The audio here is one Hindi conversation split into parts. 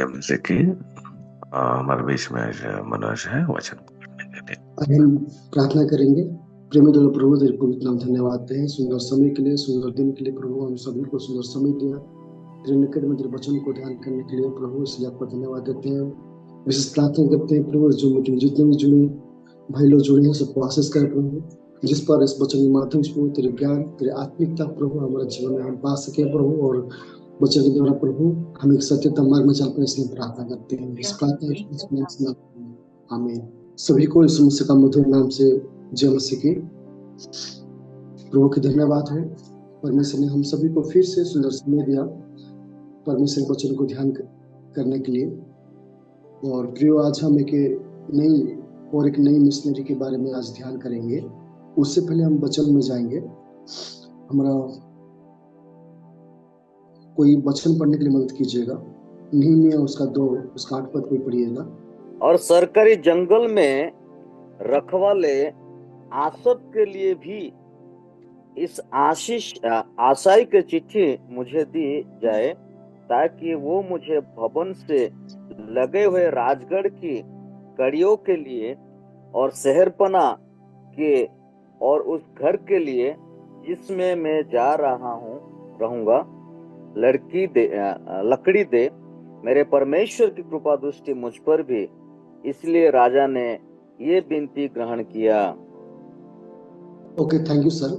प्रेम से कि हमारे बीच में आज मनोज है वचन पढ़ने के लिए। अब हम प्रार्थना करेंगे। प्रेमी दल प्रभु तेरे पवित्र नाम धन्यवाद देते हैं सुंदर समय के लिए, सुंदर दिन के लिए। प्रभु हम सभी को सुंदर समय दिया तेरे निकट में, तेरे वचन को ध्यान करने के लिए प्रभु, इसलिए आपको धन्यवाद देते हैं। विशेष प्रार्थना करते हैं प्रभु, जो मीटिंग जितने भी जुड़े भाई लोग जुड़े हैं सबको आशीष कर प्रभु, जिस पर इस वचन के माध्यम से प्रभु तेरे ज्ञान तेरे आत्मिकता प्रभु हमारे जीवन में हम पा सके प्रभु, और वचन के द्वारा प्रभु हम एक सत्यता मार्ग में चल पाए, इसलिए प्रार्थना करते हैं। इस प्रार्थना आमीन। सभी को इस मसीह का मधुर नाम से जय मसीह की। प्रभु की धन्यवाद हो, परमेश्वर ने हम सभी को फिर से सुंदर समय दिया परमेश्वर के वचन को ध्यान करने के लिए। और प्रियो, आज हम एक नई मिशनरी के बारे में आज ध्यान करेंगे। उससे पहले हम वचन में जाएंगे। हमारा कोई वचन पढ़ने के लिए मदद कीजिएगा। नहमीया उसका 8 पद कोई पढ़िएगा। और सरकारी जंगल में रखवाले आसत के लिए भी इस आशाई की चिट्ठी मुझे दी जाए, ताकि वो मुझे भवन से लगे हुए राजगढ़ की कड़ियों के लिए और शहरपना के और उस घर के लिए जिसमें मैं जा रहूंगा लकड़ी दे। मेरे परमेश्वर की कृपा दृष्टि मुझ पर भी। इसलिए राजा ने ये विनती ग्रहण किया। Okay, thank you sir.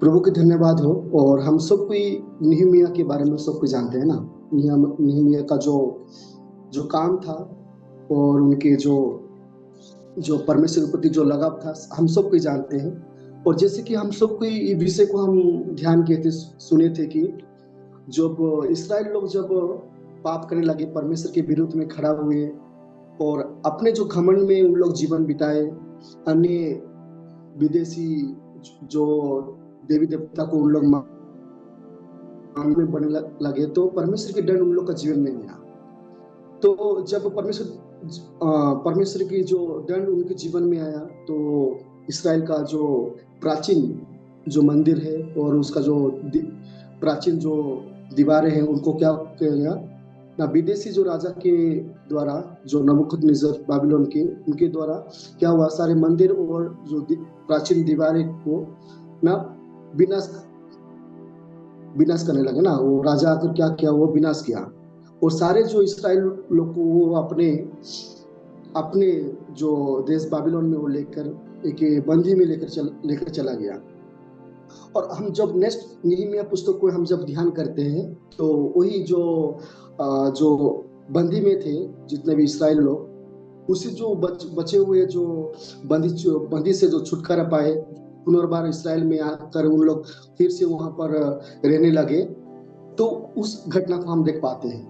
प्रभु के धन्यवाद हो। और हम सब कोई नहमीया के बारे में सब कोई जानते हैं ना। नहमीया का जो काम था और उनके जो परमेश्वर के प्रति जो लगाव था, हम सब कोई जानते हैं। और जैसे कि हम सब कोई इस विषय को हम ध्यान किए थे, सुने थे कि जब इस्राएल लोग जब पाप करने लगे, परमेश्वर के विरुद्ध में खड़ा हुए और अपने जो घमंड में उन लोग जीवन बिताए, अन्य विदेशी जो देवी देवता को उन लोग मानने बनने लगे, तो परमेश्वर के दंड उन लोग का जीवन में आया। तो जब परमेश्वर की जो दंड उनके जीवन में आया, तो इस्राएल का जो प्राचीन जो मंदिर है और उसका जो प्राचीन जो दीवारें हैं, उनको क्या किया गया ना, विदेशी जो राजा के द्वारा, जो नबूकदनेस्सर बाबिलोन के, उनके द्वारा क्या हुआ, सारे मंदिर और जो प्राचीन दीवारें को ना विनाश करने लगे ना। वो राजा आकर क्या किया, वो विनाश किया। और सारे जो इस्राएल लोग को वो अपने जो देश बाबिलोन में वो लेकर एक बंदी में लेकर चला गया। और हम जब नेक्स्ट नहमीया पुस्तक को हम जब ध्यान करते हैं, तो वही जो बंदी में थे जितने भी इस्राएल लोग, उसी जो बचे हुए जो बंदी से जो छुटकारा पाए, पुनर्बार इस्राएल में आकर उन लोग फिर से वहां पर रहने लगे। तो उस घटना को हम देख पाते हैं।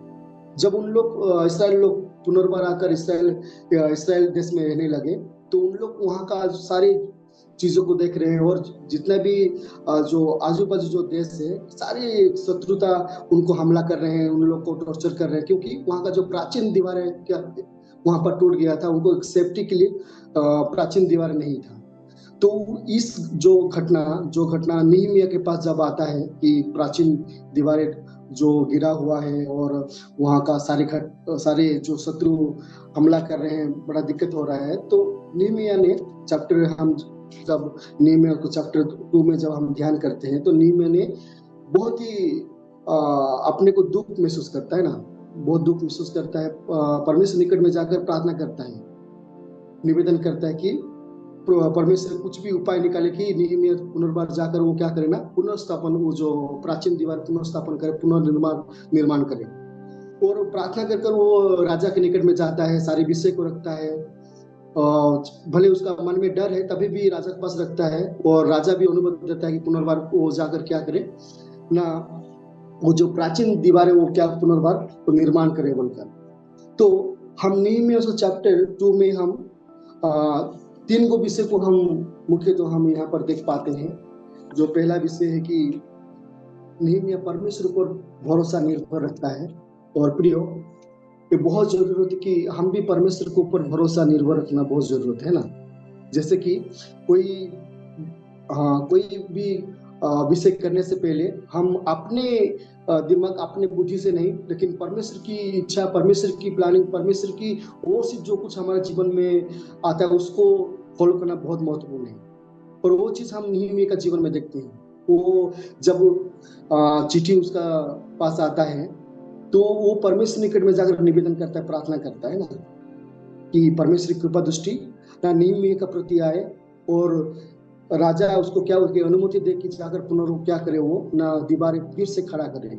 जब उन लोग इस्राएल लोग पुनर्बार आकर इस्राएल देश में रहने लगे, तो उन लोग वहां का सारी चीजों को देख रहे हैं। और जितने भी जो आजू बाजू जो देश है, सारी शत्रुता उनको हमला कर रहे हैं, उन लोग को टॉर्चर कर रहे हैं, क्योंकि वहां का जो प्राचीन दीवार है क्या वहां पर टूट गया था। उनको एक सेफ्टी के लिए प्राचीन दीवार नहीं था। तो इस जो घटना नहमीया के पास जब आता है कि प्राचीन दीवारें जो गिरा हुआ है और वहां का सारे जो शत्रु हमला कर रहे हैं, बड़ा दिक्कत हो रहा है, तो नहमीया ने जब नहमीया को चैप्टर 2 में जब हम ध्यान करते हैं, तो नहमीया ने बहुत ही अपने को दुख महसूस करता है ना, बहुत दुख महसूस करता है। परमेश्वर निकट में जाकर प्रार्थना करता है, निवेदन करता है कि परमेश्वर कुछ भी उपाय निकाले कि नहमीया पुनर्बार जाकर वो क्या करे ना, पुनर्स्थापन, वो जो प्राचीन दीवार पुनर्स्थापन करे, पुनर्निर्माण करे। और प्रार्थना कर वो राजा के निकट में जाता है, सारे विषय को रखता है। भले उसका मन में डर है, तभी भी राजा के पास रखता है। और राजा भी अनुभव देता है कि पुनर्बार वो जाकर क्या करे ना, वो जो प्राचीन दीवार है वो क्या पुनर्बार निर्माण करे बोलकर। तो हम नहमीया चैप्टर 2 में हम 3 गो विषय को हम मुख्यतः हम यहाँ पर देख पाते हैं। जो पहला विषय है कि नहमीया परमेश्वर पर भरोसा निर्भर रखता है। और प्रियो, ये बहुत जरूरत है कि हम भी परमेश्वर के ऊपर भरोसा निर्भर रखना बहुत जरूरत है ना। जैसे कि कोई भी विषय करने से पहले हम अपने दिमाग, अपने बुद्धि से नहीं, लेकिन परमेश्वर की इच्छा, परमेश्वर की प्लानिंग, परमेश्वर की वो चीज जो कुछ हमारे जीवन में आता है उसको फॉलो करना बहुत महत्वपूर्ण है। और वो चीज हम नहमीया का जीवन में देखते हैं। वो जब चिट्ठी उसका पास आता है तो वो परमेश्वर निकट में जाकर निवेदन करता है, प्रार्थना करता है ना, कि परमेश्वर की कृपा दृष्टि ना नहमीया का प्रति आए और राजा उसको क्या उसकी अनुमति दे कि जाकर पुनः क्या करे, वो ना दीवारें फिर से खड़ा करे।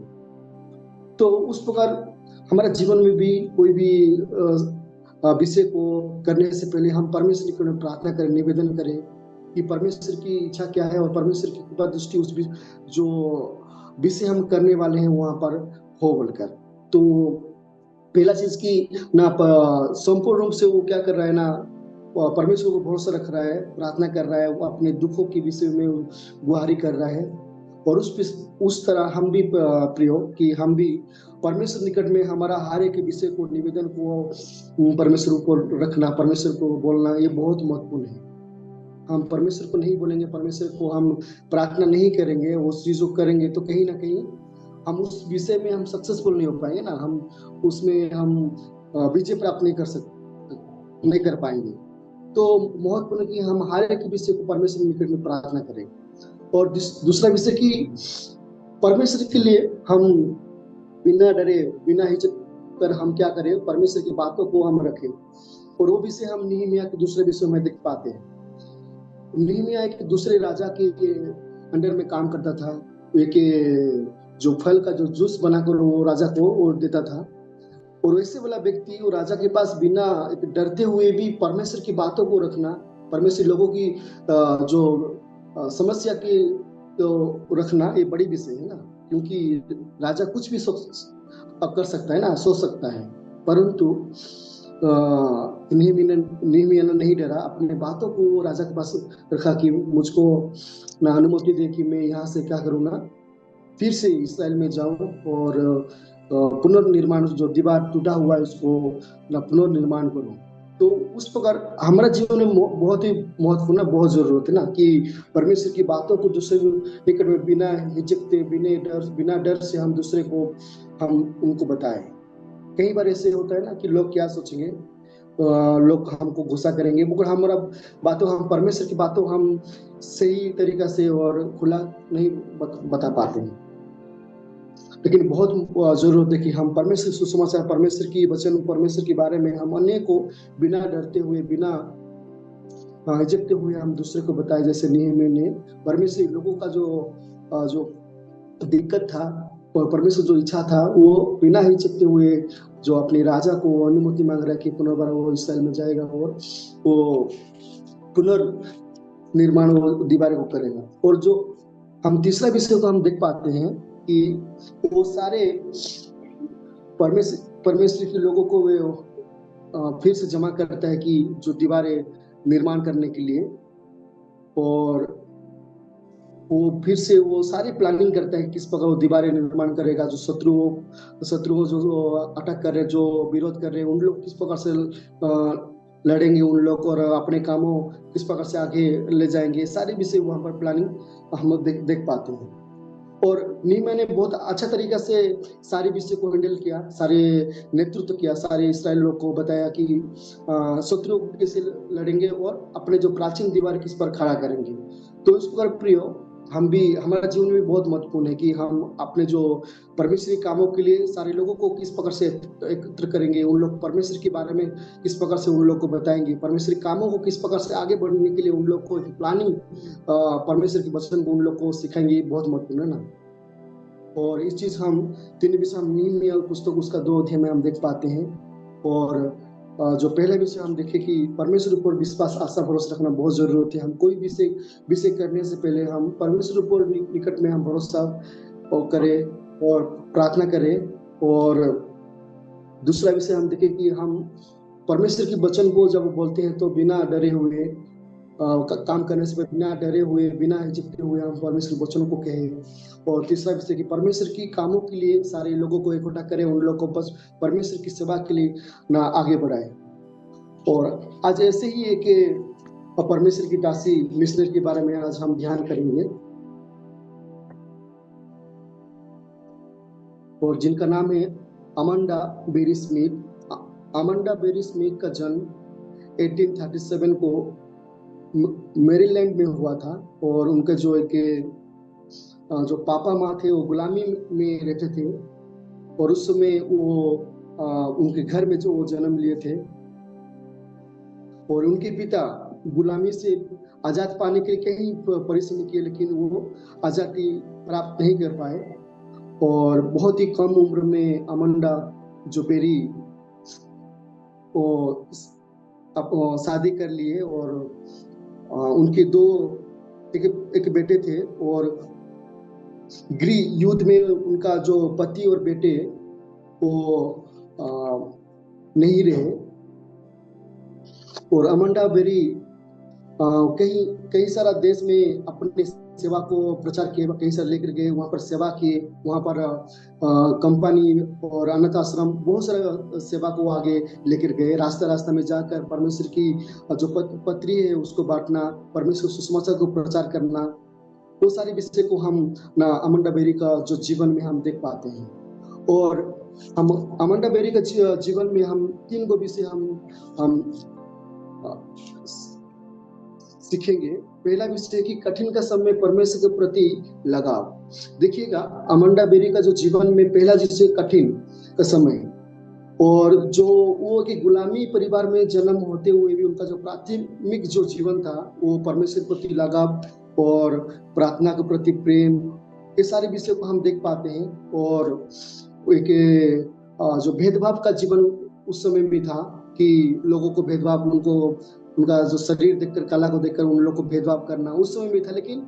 तो उस प्रकार हमारे जीवन में भी कोई भी विषय को करने से पहले हम परमेश्वर की प्रार्थना करें, निवेदन करें कि परमेश्वर की इच्छा क्या है और परमेश्वर की कृपा दृष्टि उस जो विषय हम करने वाले हैं वहां पर हो बोलकर। तो पहला चीज की ना संपूर्ण रूप से वो क्या कर रहा है ना, परमेश्वर को भरोसा रख रहा है, प्रार्थना कर रहा है, वो अपने दुखों के विषय में गुहारी कर रहा है। और उस तरह हम भी प्रियो कि हम भी परमेश्वर निकट में हमारा हर एक विषय को, निवेदन को परमेश्वर को रखना, परमेश्वर को बोलना, ये बहुत महत्वपूर्ण है। हम परमेश्वर को नहीं बोलेंगे, परमेश्वर को हम प्रार्थना नहीं करेंगे, उस चीज को करेंगे तो कहीं ना कहीं हम उस विषय में हम सक्सेसफुल नहीं हो पाएंगे ना, हम उसमें हम विजय प्राप्त नहीं कर पाएंगे। तो महत्वपूर्ण कि हम हर एक विषय को परमेश्वर निकट में प्रार्थना करें। और दूसरा विषय कि परमेश्वर के लिए हम बिना डरे, बिना हिचक कर हम क्या करें, परमेश्वर की बातों को हम रखें। और वो विषय हम नहमीया के दूसरे विषय में देख पाते हैं। नहमीया एक दूसरे राजा के अंडर में काम करता था, एक जो फल का जो जूस बनाकर वो राजा को वो देता था। और वैसे वाला व्यक्ति वो राजा के पास बिना डरते हुए भी परमेश्वर की बातों को रखना, परमेश्वर लोगों की जो समस्या की तो रखना, ये बड़ी विषय है ना, क्योंकि राजा कुछ भी कर सकता है ना, सोच सकता है, परंतु नहमीया ने नहीं डरा, अपने बातों को राजा के पास रखा कि मुझको ना अनुमति दे कि मैं यहाँ से क्या करूँगा, फिर से इस्राएल में जाऊं और पुनर्निर्माण, जो दीवार टूटा हुआ है उसको ना पुनर्निर्माण करूं। तो उस प्रकार हमारा जीवन में बहुत ही महत्वपूर्ण, बहुत जरूरत है ना कि परमेश्वर की बातों को दूसरे निकट में बिना हिचकते, बिना डर से हम दूसरे को हम उनको बताएं। कई बार ऐसे होता है ना कि लोग क्या सोचेंगे, लोग हमको गुस्सा करेंगे, मगर हमारा बातों, हम परमेश्वर की बातों हम सही तरीका से और खुला नहीं बता पाते हैं। लेकिन बहुत जरूरत है कि हम परमेश्वर सुसमाचार, परमेश्वर की वचन, परमेश्वर के बारे में हम अन्य को बिना डरते हुए, बिना हिचकते हुए हम दूसरे को बताएं। जैसे नहमीया ने परमेश्वर लोगों का जो दिक्कत था और परमेश्वर जो इच्छा था, वो बिना हिचकते हुए जो अपने राजा को अनुमति मांग रहा है कि पुनर्बार वो इस्राएल में जाएगा और वो पुनर्निर्माण दीवार को करेगा। और जो हम तीसरा विषय को हम देख पाते हैं कि वो सारे परमेश्वर के लोगों को वे फिर से जमा करता है कि जो दीवारें निर्माण करने के लिए, और वो फिर से वो सारी प्लानिंग करता है किस प्रकार वो दीवारें निर्माण करेगा। जो शत्रुओं जो अटैक कर रहे, जो विरोध कर रहे हैं, उन लोग किस प्रकार से लड़ेंगे उन लोग, और अपने कामों किस प्रकार से आगे ले जाएंगे, सारे विषय वहां पर प्लानिंग हम लोग देख पाते हैं। और नहमीया ने बहुत अच्छा तरीका से सारे विषय को हैंडल किया, सारे नेतृत्व किया, सारे इस्राएल लोग को बताया कि शत्रुओं कैसे लड़ेंगे और अपने जो प्राचीन दीवार किस पर खड़ा करेंगे। तो इस पर प्रियो, हम भी, हमारा जीवन में बहुत महत्वपूर्ण है कि हम अपने जो परमेश्वरी कामों के लिए सारे लोगों को किस प्रकार से एकत्र करेंगे, उन लोग परमेश्वर के बारे में किस प्रकार से उन लोग को बताएंगे, परमेश्वरी कामों को किस प्रकार से आगे बढ़ने के लिए उन लोग को प्लानिंग, परमेश्वर के वचन को उन लोग को सिखाएंगे, बहुत महत्वपूर्ण है ना। और इस चीज हम तीन विषय हम नहमीया पुस्तक उसका 2 अध्याय में हम देख पाते हैं। और जो पहले विषय हम देखे कि परमेश्वर ऊपर विश्वास, आशा, भरोसा रखना बहुत जरूरत है। हम कोई विषय करने से पहले हम परमेश्वर ऊपर निकट में हम भरोसा करें और प्रार्थना करें। और दूसरा विषय हम देखे कि हम परमेश्वर के वचन को जब बोलते हैं तो बिना डरे हुए काम करने से, बिना डरे हुए, बिना हिचकते हुए हम परमेश्वर के वचन को कहें। और तीसरा विषय कि परमेश्वर की कामों के लिए सारे लोगों को इकट्ठा करें, उन लोगों को बस परमेश्वर की सेवा के लिए ना आगे बढ़ाए। और आज ऐसे ही एक परमेश्वर की दासी मिशनरी के बारे में आज हम ध्यान करेंगे। और जिनका नाम है Amanda Berry Smith. Amanda Berry Smith का जन्म 1837 को मैरीलैंड में हुआ था। और उनका जो जो पापा माँ थे वो गुलामी में रहते थे, और उस समय वो उनके घर में जो वो जन्म लिए थे, और उनके पिता गुलामी से आजाद पाने के लिए कई परिश्रम किए, लेकिन वो आजादी प्राप्त नहीं कर पाए। और बहुत ही कम उम्र में अमांडा जो बेरी वो शादी कर लिए, और उनके एक बेटे थे। और गृह युद्ध में उनका जो पति और बेटे वो नहीं रहे, और अमांडा बेरी कई सारा देश में अपने सेवा को प्रचार किए, कहीं सारा लेकर गए, वहां पर सेवा किए, वहां पर कंपनी और अनाथ आश्रम बहुत सारा सेवा को आगे लेकर गए। रास्ता रास्ता में जाकर परमेश्वर की जो पत्री है उसको बांटना, परमेश्वर सुसमाचार को प्रचार करना, वो सारे विषय को हम ना अमांडा बेरी का जो जीवन में हम देख पाते हैं। और हम अमांडा बेरी का जीवन में हम 3 गो विषय हम सीखेंगे। पहला विषय कि कठिन का समय परमेश्वर के प्रति लगाव। देखिएगा, अमांडा बेरी का जो जीवन में पहला विषय कठिन का समय, और जो वो कि गुलामी परिवार में जन्म होते हुए भी उनका जो प्राथमिक जो जीवन था वो परमेश्वर के प्रति लगाव और प्रार्थना के प्रति प्रेम, ये सारे विषय को हम देख पाते हैं। और एक जो भेदभाव का जीवन उस समय भी था कि लोगों को भेदभाव, उनका जो शरीर देखकर, कला को देखकर उन लोगों को भेदभाव करना उस समय भी था। लेकिन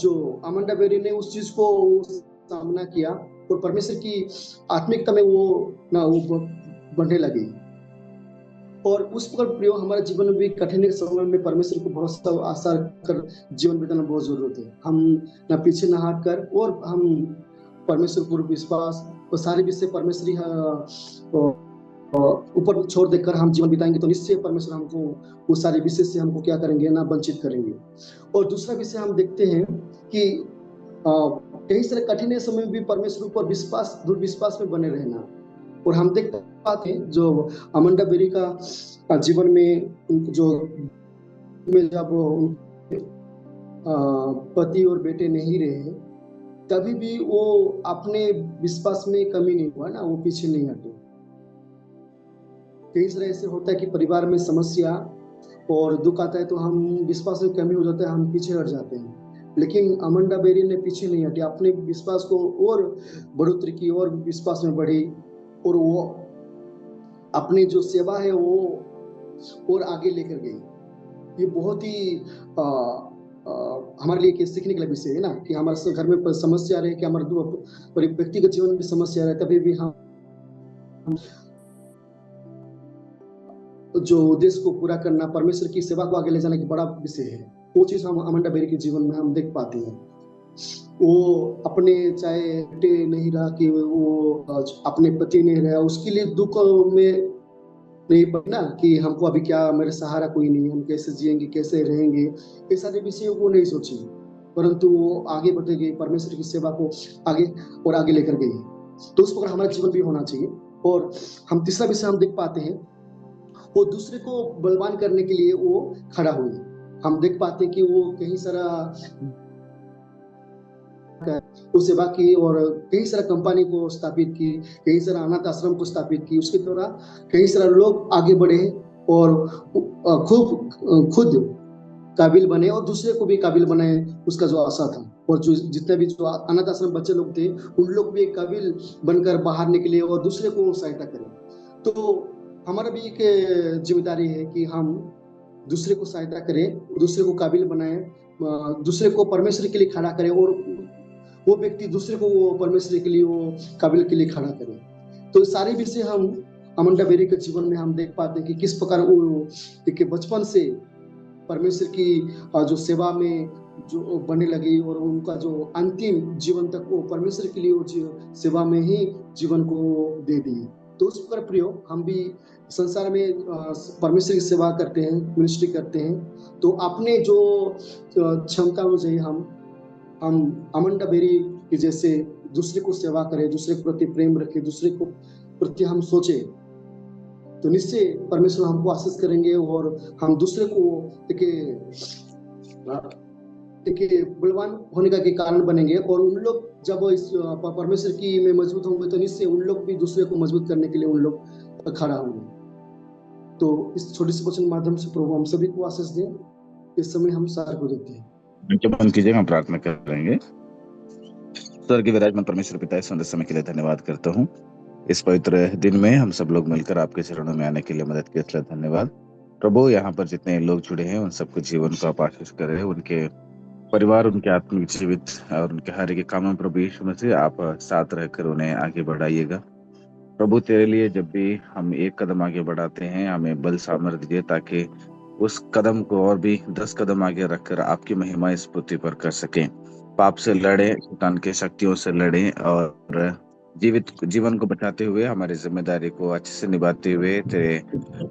जो अमांडा बेरी ने उस चीज को सामना किया और परमेश्वर की आत्मिकता में वो बढ़ने लगी। और उस प्रकार प्रियो हमारे जीवन में भी कठिन समय में परमेश्वर को भरोसा आशा कर जीवन बिताना बहुत जरूरत है। हम ना पीछे ना हट कर, और हम परमेश्वर पर विश्वास और सारे विषय परमेश्वरी ऊपर छोड़ देकर हम जीवन बिताएंगे तो निश्चय परमेश्वर हमको वो सारे विषय से हमको क्या करेंगे ना, वंचित करेंगे। और दूसरा विषय हम देखते हैं कि कई सारे कठिन समय में भी परमेश्वर पर विश्वास में बने रहना। और हम देख पाते हैं जो अमांडा बेरी का जीवन में जो जब पति और बेटे नहीं रहे, तभी भी वो अपने विश्वास में कमी नहीं हुआ ना, वो पीछे नहीं हटे। कई तरह ऐसे होता है कि परिवार में समस्या और दुख आता है तो हम विश्वास में कमी हो जाता है, हम पीछे हट जाते हैं। लेकिन अमांडा बेरी ने पीछे नहीं हटी, अपने विश्वास को और बढ़ोतरी की और विश्वास में बढ़ी, और वो अपनी जो सेवा है वो और आगे लेकर गई। ये बहुत ही हमारे लिए सीखने के लिए विषय है ना, कि हमारे घर में समस्या रहे, कि हमारे व्यक्तिगत जीवन में समस्या रहे, तभी भी हम जो उद्देश्य को पूरा करना, परमेश्वर की सेवा को आगे ले जाने की बड़ा विषय है। वो चीज हम अमांडा बेरी के जीवन में हम देख पाते हैं। वो अपने चाहे बेटे नहीं रहा, कि वो अपने पति नहीं रहा, उसके लिए दुख में नहीं पड़ना कि हमको अभी क्या, मेरे सहारा कोई नहीं है, हम कैसे जिएंगे, कैसे रहेंगे, ये सारे विषय वो नहीं सोची, परंतु वो आगे बढ़ते गई, परमेश्वर की सेवा को आगे और आगे लेकर गई। तो उस प्रकार हमारा जीवन भी होना चाहिए। और हम तीसरा विषय हम देख पाते हैं, वो दूसरे को बलवान करने के लिए वो खड़ा हुई। हम देख पाते हैं कि वो कई सारा सेवा की और कई सारा कंपनी को स्थापित की, कई सारा अनाथ आश्रम को स्थापित की, उसके द्वारा कई सारा लोग आगे बढ़े और खुद काबिल बने और दूसरे को भी काबिल बनाए, उसका जो आशा था। और जो जितने भी जो अनाथ आश्रम बच्चे लोग थे, उन लोग भी काबिल बनकर बाहर निकले और दूसरे को सहायता करें। तो हमारा भी एक जिम्मेदारी है कि हम दूसरे को सहायता करें, दूसरे को काबिल बनाएं, दूसरे को परमेश्वर के लिए खड़ा करें, और वो व्यक्ति दूसरे को वो परमेश्वर के लिए वो काबिल के लिए खड़ा करे। तो सारे विषय हम अमांडा बेरी के जीवन में हम देख पाते हैं कि किस प्रकार वो बचपन से परमेश्वर की जो सेवा में जो बनने लगी, और उनका जो अंतिम जीवन तक वो परमेश्वर के लिए वो सेवा में ही जीवन को दे दी। तो उस प्रकार प्रियो, हम भी संसार में परमेश्वर की सेवा करते हैं, मिनिस्ट्री करते हैं, तो अपने जो क्षमता अनुसार हम अमांडा बेरी के जैसे दूसरे को सेवा करें, दूसरे के प्रति प्रेम रखें, दूसरे को प्रति हम सोचे, तो निश्चय परमेश्वर हमको आशीष करेंगे और हम दूसरे को एक बलवान होने का कारण बनेंगे। और उन लोग जब इस परमेश्वर की में मजबूत होंगे तो निश्चय उन लोग भी दूसरे को मजबूत करने के लिए उन लोग खड़ा होंगे। तो इस छोटे से वचन माध्यम से प्रभु हम सभी को आशीष दें। इस समय हम सार को देते हैं। बंद कीजिए, हम प्रार्थना करेंगे। स्वर्गीय विराजमान परमेश्वर पिता, इस सुंदर समय के लिए धन्यवाद करता हूँ। इस पवित्र दिन में हम सब लोग मिलकर आपके चरणों में आने के लिए मदद के लिए धन्यवाद। प्रभु, यहाँ पर जितने लोग जुड़े हैं उन सबके जीवन को आप आशीष करें, उनके परिवार, उनके आत्मिक जीवित और उनके हर एक काम में प्रभु यीशु मसीह आप साथ रहकर उन्हें आगे बढ़ाइएगा। प्रभु, तेरे लिए जब भी हम एक कदम आगे बढ़ाते हैं, हमें बल सामर्थ्य दीजिए ताकि उस कदम को और भी 10 कदम आगे रखकर आपकी महिमा इस पृथ्वी पर कर सकें। पाप से लड़े, शैतान के शक्तियों से लड़े और जीवित जीवन को बचाते हुए हमारी जिम्मेदारी को अच्छे से निभाते हुए तेरे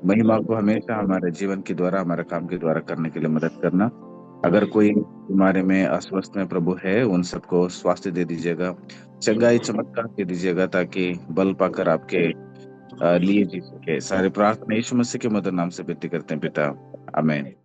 महिमा को हमेशा हमारे जीवन के द्वारा, हमारे काम के द्वारा करने के लिए मदद करना। अगर कोई बीमारी में अस्वस्थ में प्रभु है, उन सबको स्वास्थ्य दे दीजिएगा, चंगाई चमत्कार दे दीजिएगा ताकि बल पाकर आपके लिए जी सके। सारे प्रार्थना यीशु मसीह के मधुर नाम से विनती करते हैं पिता, आमीन।